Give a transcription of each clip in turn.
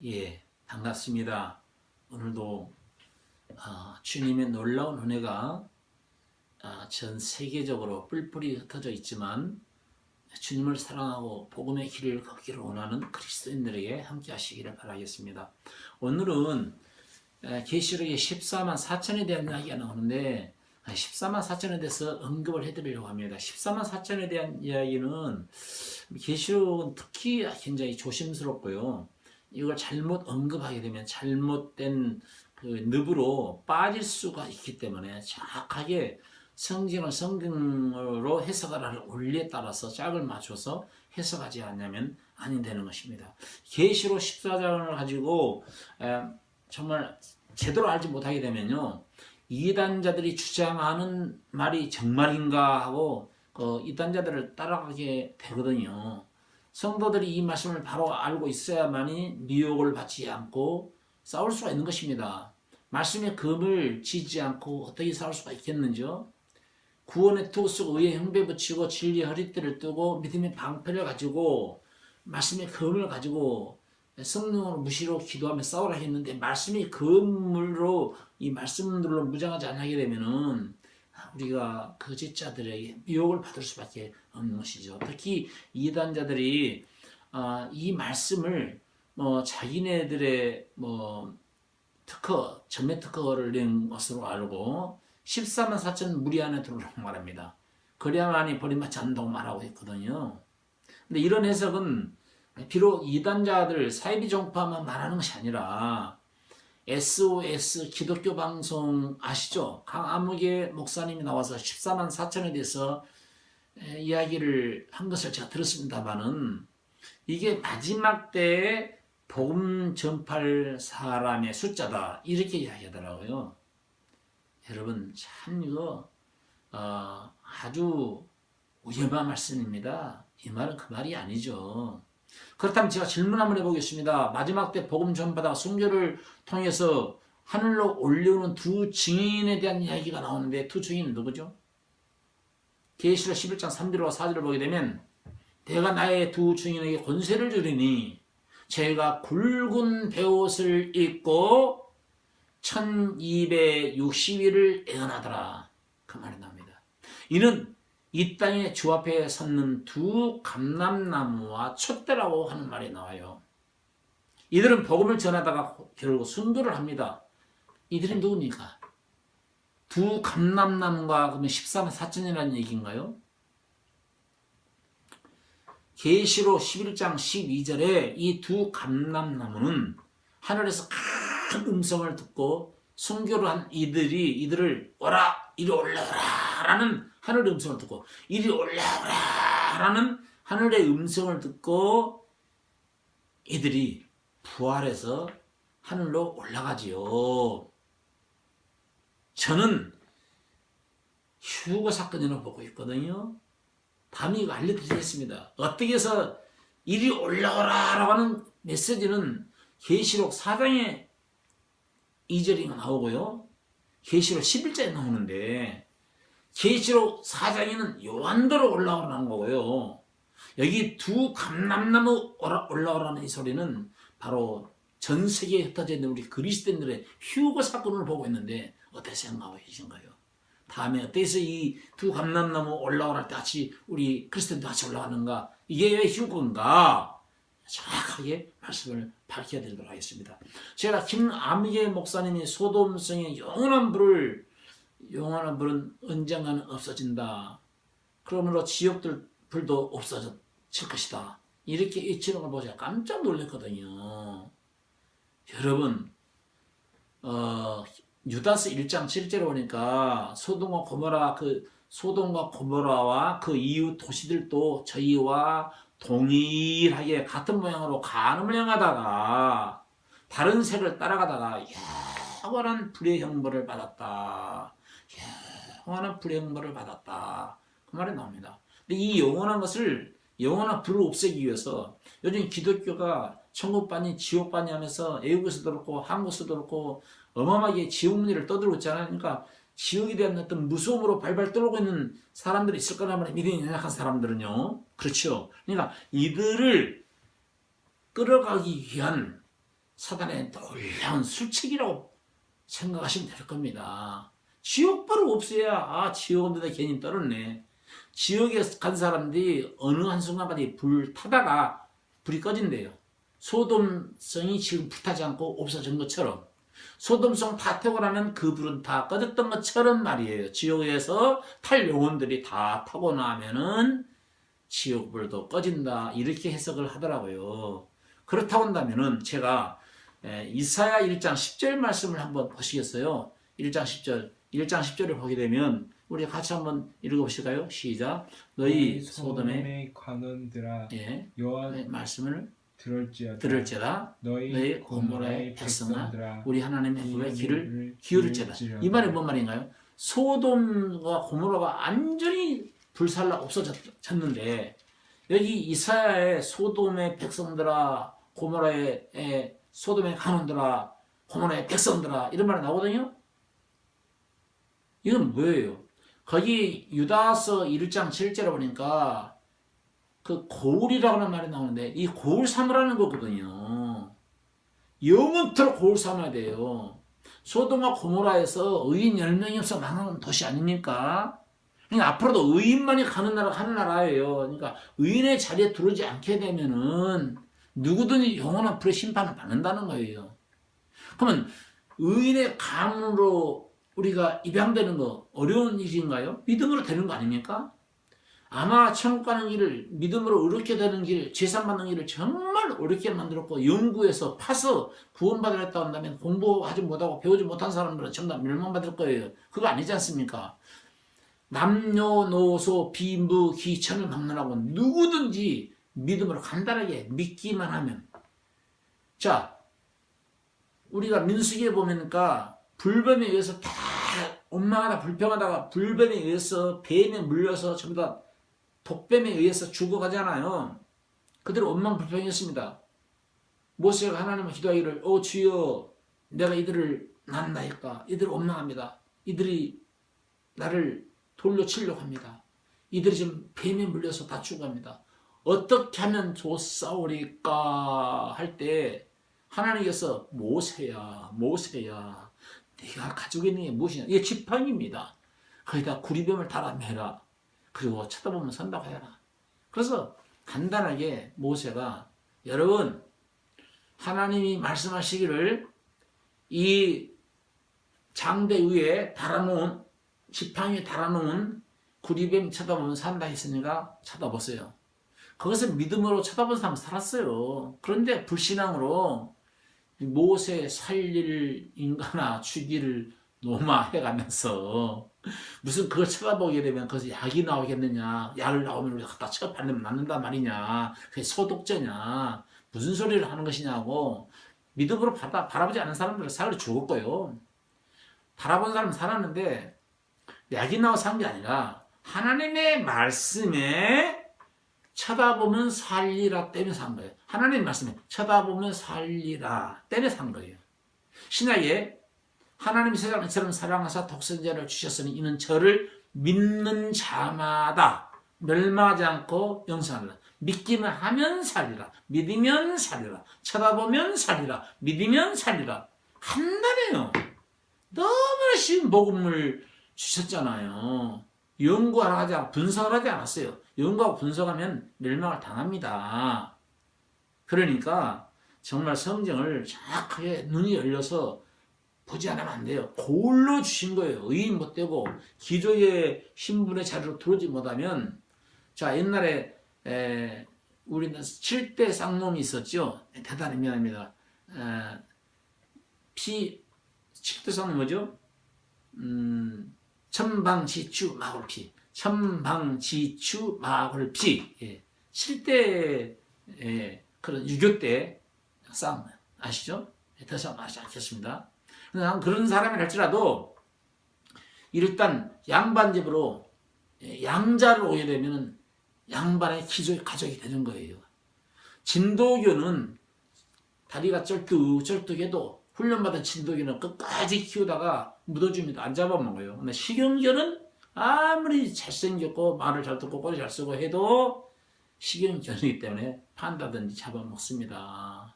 예, 반갑습니다. 오늘도 주님의 놀라운 은혜가 전 세계적으로 뿔뿔이 흩어져 있지만 주님을 사랑하고 복음의 길을 걷기를 원하는 그리스도인들에게 함께 하시기를 바라겠습니다. 오늘은 계시록의 14만 4천에 대한 이야기가 나오는데 14만 4천에 대해서 언급을 해드리려고 합니다. 14만 4천에 대한 이야기는 계시록은 특히 굉장히 조심스럽고요. 이걸 잘못 언급하게 되면 잘못된 그 늪으로 빠질 수가 있기 때문에 정확하게 성경을 성경으로 해석하라는 원리에 따라서 짝을 맞춰서 해석하지 않으면 아닌 되는 것입니다. 계시록 14장을 가지고 정말 제대로 알지 못하게 되면요, 이단자들이 주장하는 말이 정말인가 하고 이단자들을 따라가게 되거든요. 성도들이 이 말씀을 바로 알고 있어야만이 미혹을 받지 않고 싸울 수가 있는 것입니다. 말씀의 검을 쥐지 않고 어떻게 싸울 수가 있겠는지요? 구원의 투구 쓰고 의의 형배 붙이고 진리의 허리띠를 뜨고 믿음의 방패를 가지고 말씀의 검을 가지고 성령으로 무시로 기도하며 싸우라 했는데 말씀이 검으로 이 말씀들로 무장하지 않게 되면은 우리가 거짓자들에게 미혹을 받을 수밖에 없는 것이죠. 특히 이단자들이 이 말씀을 자기네들의 특허, 전매 특허를 낸 것으로 알고 14만 4천 무리 안에 들어오라고 말합니다. 그래야만이 버림받지 않는다고 말하고 있거든요. 근데 이런 해석은 비록 이단자들 사이비 종파만 말하는 것이 아니라 SOS 기독교 방송 아시죠? 강아무개 목사님이 나와서 14만 4천에 대해서 이야기를 한 것을 제가 들었습니다만은 이게 마지막 때에 복음 전파할 사람의 숫자다 이렇게 이야기하더라고요. 여러분 참 이거 아주 위험한 말씀입니다. 이 말은 그 말이 아니죠. 그렇다면 제가 질문 한번 해보겠습니다. 마지막 때 복음 전파다 순교를 통해서 하늘로 올려오는 두 증인에 대한 이야기가 나오는데 두 증인은 누구죠? 계시록 11장 3절과 4절을 보게 되면 내가 나의 두 증인에게 권세를 주리니 제가 굵은 베옷을 입고 1260일을 애언하더라. 그 말이 나옵니다. 이는 이 땅에 주 앞에 섰는 두 감람나무와 촛대라고 하는 말이 나와요. 이들은 복음을 전하다가 결국 순교를 합니다. 이들이 누굽니까? 두 감람나무가 그러면 14만 4천이라는 얘기인가요? 계시록 11장 12절에 이 두 감람나무는 하늘에서 큰 음성을 듣고 순교를 한 이들을 오라 이리 올라오라 라는 하늘의 음성을 듣고 이리 올라오라 라는 하늘의 음성을 듣고 이들이 부활해서 하늘로 올라가지요. 저는 휴거 사건으로 보고 있거든요. 다음에 이거 알려드리겠습니다. 어떻게 해서 이리 올라오라 라고 하는 메시지는 계시록 4장에 2절이 나오고요. 계시록 11장에 나오는데 계시록 4장에는 요한대로 올라오라는 거고요. 여기 두 감람나무 올라오라는 이 소리는 바로 전 세계에 흩어져 있는 우리 그리스도인들의 휴거 사건을 보고 있는데 어떻게 생각하고 계신가요? 다음에 어때서 이 두 감람나무 올라오랄 때 같이 우리 그리스도인도 같이 올라가는가? 이게 왜 휴거인가? 정확하게 말씀을 밝혀드리도록 하겠습니다. 제가 김아무개 목사님이 소돔성의 영원한 불은 언젠가는 없어진다. 그러므로 지옥들 불도 없어질 것이다. 이렇게 외치는 걸 보고 제가 깜짝 놀랐거든요. 여러분, 유다서 1장 7절에 보니까 소돔과 고모라와 그 이웃 도시들도 저희와 동일하게 같은 모양으로 간음을 행하다가 다른 색을 따라가다가 영원한 불의 형벌을 받았다. 영원한 불의 형벌을 받았다. 그 말이 나옵니다. 근데 이 영원한 것을 영원한 불을 없애기 위해서 요즘 기독교가 천국반이 지옥반이 하면서 애국에서도 그렇고 한국에서도 그렇고 어마어마하게 지옥 문제를 떠들고 있잖아요. 그러니까 지옥에 대한 어떤 무서움으로 발발 떨고 있는 사람들이 있을 거란 말이에요. 믿음이 연약한 사람들은요. 그렇죠. 그러니까 이들을 끌어가기 위한 사단의 놀라운 술책이라고 생각하시면 될 겁니다. 지옥불을 없애야 지옥 온데다 괜히 떨었네. 지옥에 간 사람들이 어느 한순간까지 불 타다가 불이 꺼진대요. 소돔성이 지금 불타지 않고 없어진 것처럼 소돔성 다 태고 나면 그 불은 다 꺼졌던 것처럼 말이에요. 지옥에서 탈 영혼들이 다 타고 나면은 지옥불도 꺼진다 이렇게 해석을 하더라고요. 그렇다고 한다면은 제가 이사야 1장 10절 말씀을 한번 보시겠어요? 1장 10절을 보게 되면 우리 같이 한번 읽어보실까요? 시작. 너희 소돔의 관원들아 예, 여호와의 말씀을 들을지어다 너희 고모라의 백성아 우리 하나님의 법에 귀를 기울일지어다. 이 말이 뭔 말인가요? 소돔과 고모라가 완전히 불살라 없어졌는데 여기 이사야의 소돔의 백성들아 고모라의 소돔의 관원들아 고모라의 백성들아 이런 말이 나오거든요. 이건 뭐예요? 거기 유다서 1장 7절에 보니까 그 고울이라고 하는 말이 나오는데 이 고울 삼으라는 거거든요. 영원토록 고울 삼아야 돼요. 소돔과 고모라에서 의인 10명이 없어 망한 도시 아닙니까? 그러니까 앞으로도 의인만이 가는 나라가 한 나라예요. 그러니까 의인의 자리에 들어오지 않게 되면은 누구든지 영원한 불의 심판을 받는다는 거예요. 그러면 의인의 가문으로 우리가 입양되는 거 어려운 일인가요? 믿음으로 되는 거 아닙니까? 아마 천국 가는 길을 믿음으로 어렵게 되는 길, 제산받는 길을 정말 어렵게 만들었고 연구해서 파서 구원받으려 했다고 한다면 공부하지 못하고 배우지 못한 사람들은 전부 다 멸망받을 거예요. 그거 아니지 않습니까? 남녀노소 비무기천을 막론하고 누구든지 믿음으로 간단하게 믿기만 하면 자 우리가 민수기에 보니까 불뱀에 의해서 다 원망하다 불평하다가 불뱀에 의해서 뱀에 물려서 전부 다 독뱀에 의해서 죽어가잖아요. 그대로 원망불평했습니다. 모세가 하나님을 기도하기를 주여 내가 이들을 낳나이까 이들을 원망합니다. 이들이 나를 돌로 치려고 합니다. 이들이 지금 뱀에 물려서 다 죽어갑니다. 어떻게 하면 좋사오리까 할 때 하나님께서 모세야 네가 가지고 있는 게 무엇이냐 이게 지팡이입니다. 거기다 구리뱀을 달아 매라. 그리고 쳐다보면 선다고 해라. 그래서 간단하게 모세가 여러분 하나님이 말씀하시기를 이 장대 위에 달아놓은 지팡이에 달아놓은 구리뱀 쳐다보면 산다 했으니까 쳐다보세요. 그것을 믿음으로 쳐다본 사람 살았어요. 그런데 불신앙으로 모세 살릴 인간아 죽이를 노마해가면서 무슨 그걸 쳐다보게 되면 거기서 약이 나오겠느냐 약을 나오면 우리가 갖다 쳐받으면 낫는단 말이냐 그게 소독제냐 무슨 소리를 하는 것이냐고 믿음으로 바라보지 않는 사람들은 살을 죽었고요. 바라본 사람은 살았는데 약이 나와 산 게 아니라 하나님의 말씀에 쳐다보면 살리라 때문에 산 거예요. 하나님의 말씀에 쳐다보면 살리라 때문에 산 거예요. 신약에 하나님이 세상을 이처럼 사랑하사 독생자를 주셨으니 이는 저를 믿는 자마다 멸망하지 않고 영생하리라. 믿기만 하면 살리라. 믿으면 살리라. 쳐다보면 살리라. 믿으면 살리라. 간단해요. 너무나 쉬운 복음을 주셨잖아요. 연구하라 하지 않고 분석을 하지 않았어요. 연구하고 분석하면 멸망을 당합니다. 그러니까 정말 성경을 정확하게 눈이 열려서 보지 않으면 안 돼요. 고울로 주신 거예요. 의인 못 되고 기족의 신분의 자리로 들어오지 못하면 자 옛날에 우리는 7대 쌍놈이 있었죠. 대단히 미안합니다. 7대 쌍놈 뭐죠? 천방지추 마골피 천방지추 마골피 7대 그런 유교 때 싸움 아시죠? 더 이상 말하지 않겠습니다. 그런 사람이 할지라도 일단 양반집으로 양자를 오게 되면 양반의 가족이 되는 거예요. 진도교는 다리가 쩔뚝쩔뚝해도 훈련받은 진도교는 끝까지 키우다가 묻어줍니다. 안 잡아먹어요. 근데 식용교는 아무리 잘생겼고 말을 잘 듣고 꼬리 잘 쓰고 해도 식용견이기 때문에 판다든지 잡아먹습니다.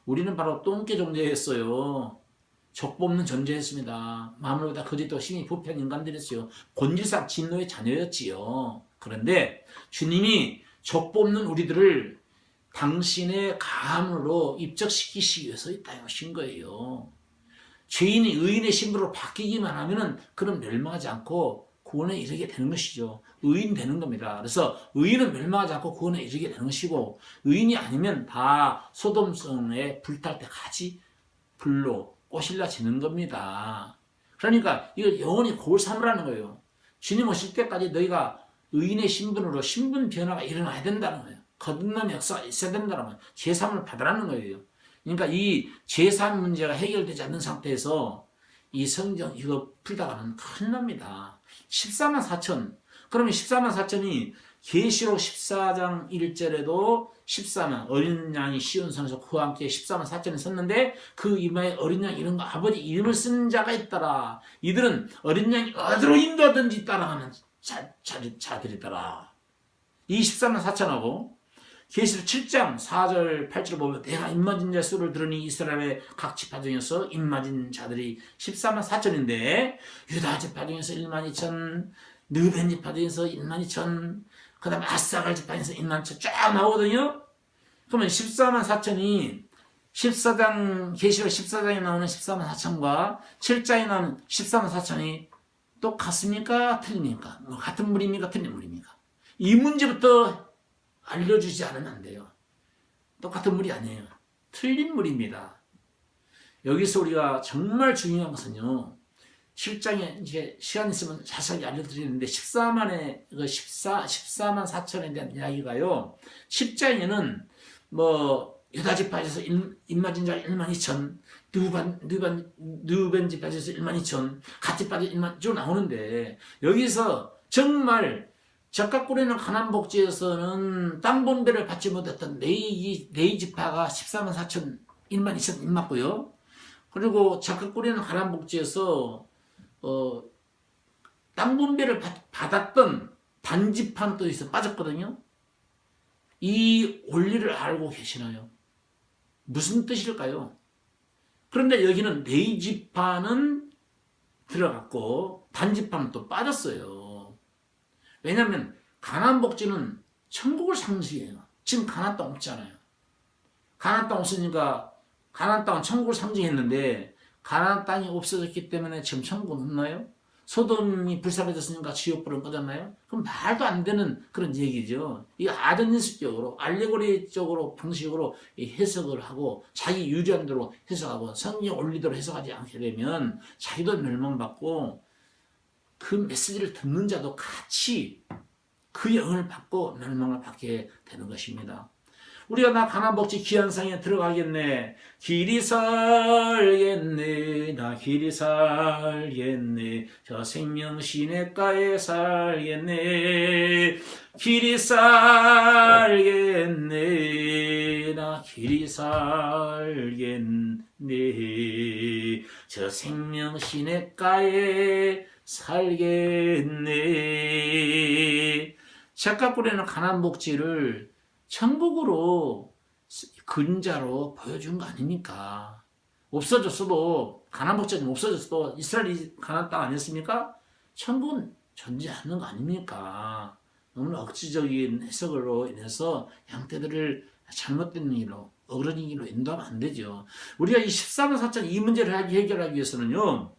우리는 바로 똥개 존재였어요. 적 뽑는 존재였습니다. 마음으로보다 거짓도 힘이 부패한 인간들이었어요. 본질상 진노의 자녀였지요. 그런데 주님이 적 뽑는 우리들을 당신의 가함으로 입적시키시기 위해서 이 땅에 오신 거예요. 죄인이 의인의 신부로 바뀌기만 하면은 그는 멸망하지 않고 구원에 이르게 되는 것이죠. 의인 되는 겁니다. 그래서 의인은 멸망하지 않고 구원에 이르게 되는 것이고, 의인이 아니면 다 소돔성에 불탈 때까지 불로 꼬실라지는 겁니다. 그러니까 이걸 영원히 고을 삼으라는 거예요. 주님 오실 때까지 너희가 의인의 신분으로 신분 변화가 일어나야 된다는 거예요. 거듭남의 역사가 있어야 된다는 거예요. 죄사함을 받으라는 거예요. 그러니까 이 죄사함 문제가 해결되지 않는 상태에서 이 성경 이거 풀다가는 큰일 납니다. 14만 4천. 그러면 14만 4천이 계시록 14장 1절에도 14만 어린 양이 시온산에서 그와 함께 14만 4천이 섰는데 그 이마에 어린 양 이름과 아버지 이름을 쓴 자가 있더라. 이들은 어린 양이 어디로 인도하든지 따라가는 자들이더라. 이 14만 4천하고 계시록 7장 4절 8절을 보면 내가 입맞은 자 수를 들으니 이스라엘의 각 지파 중에서 입맞은 자들이 14만 4천인데 유다 지파 중에서 1만 2천, 느벤 지파 중에서 1만 2천, 그 다음에 아사갈 지파 중에서 1만 2천 쫙 나오거든요. 그러면 14만 4천이 14장 계시록 14장에 나오는 14만 4천과 7장에 나오는 14만 4천이 똑같습니까? 틀립니까? 같은 물입니까? 틀린 물입니까? 이 문제부터 알려주지 않으면 안 돼요. 똑같은 물이 아니에요. 틀린 물입니다. 여기서 우리가 정말 중요한 것은요. 7장에 이제 시간 있으면 자세하게 알려드리는데 14만 4천에 대한 이야기가요. 10장에는 뭐 유다 지파에서 입맞은 자 1만 2천, 느벤 지파에서 1만 2천, 갓 지파에서 1만 쭉 나오는데 여기서 정말 적각꾸리는 가나안 복지에서는 땅 본배를 받지 못했던 네이 지파가 14만 4천 1만 2천 입맞고요. 그리고 적각꾸리는 가나안 복지에서 땅 본배를 받았던 단지파는 또 있어 빠졌거든요. 이 원리를 알고 계시나요? 무슨 뜻일까요? 그런데 여기는 네이 지파는 들어갔고 단지파는 또 빠졌어요. 왜냐하면 가나안 복지는 천국을 상징해요. 지금 가나안 땅 없잖아요. 가나안 땅 없으니까 가나안 땅은 천국을 상징했는데 가나안 땅이 없어졌기 때문에 지금 천국은 없나요? 소돔이 불사르졌으니까 지옥불은 꺼졌나요? 그럼 말도 안 되는 그런 얘기죠. 이거 아전인식적으로 알레고리적으로 방식으로 해석을 하고 자기 유리한 대로 해석하고 성경 원리대로 해석하지 않게 되면 자기도 멸망받고 그 메시지를 듣는 자도 같이 그 영을 받고 멸망을 받게 되는 것입니다. 우리가 나 가나안 복지 귀한 상에 들어가겠네. 길이 살겠네. 나 길이 살겠네. 저 생명 시냇가에 살겠네. 길이 살겠네. 나 길이 살겠네. 저 생명 시냇가에 살겠네. 적각꾸리는 가나안 복지를 천국으로 그림자로 보여준 거 아닙니까? 없어졌어도 가나안 복지는 없어졌어도 이스라엘이 가나안 땅 아니었습니까? 천국은 존재하는 거 아닙니까? 너무 억지적인 해석으로 인해서 양떼들을 잘못된 길로 어그러진 길로 인도하면 안 되죠. 우리가 이 14만 4천 이 문제를 해결하기 위해서는요.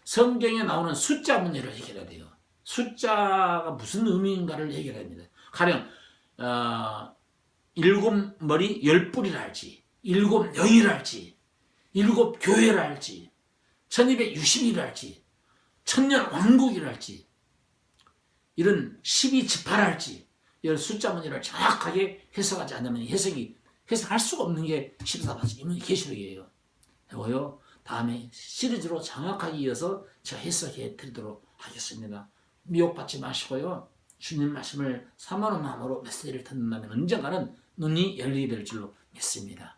성경에 나오는 숫자 문제를 해결해야 돼요. 숫자가 무슨 의미인가를 해결해야 합니다. 가령 7머리 10뿔이라 할지 7영이라 할지 7교회라 할지 1260이라 할지 1000년 왕국이라 할지 이런 12지파라 할지 이런 숫자 문제를 정확하게 해석하지 않으면 해석할 수가 없는 게 14번 계시록이에요. 해보요. 다음에 시리즈로 정확하게 이어서 제가 해석해 드리도록 하겠습니다. 미혹받지 마시고요. 주님 말씀을 사모하는 마음으로 메시지를 듣는다면 언젠가는 눈이 열리게 될 줄로 믿습니다.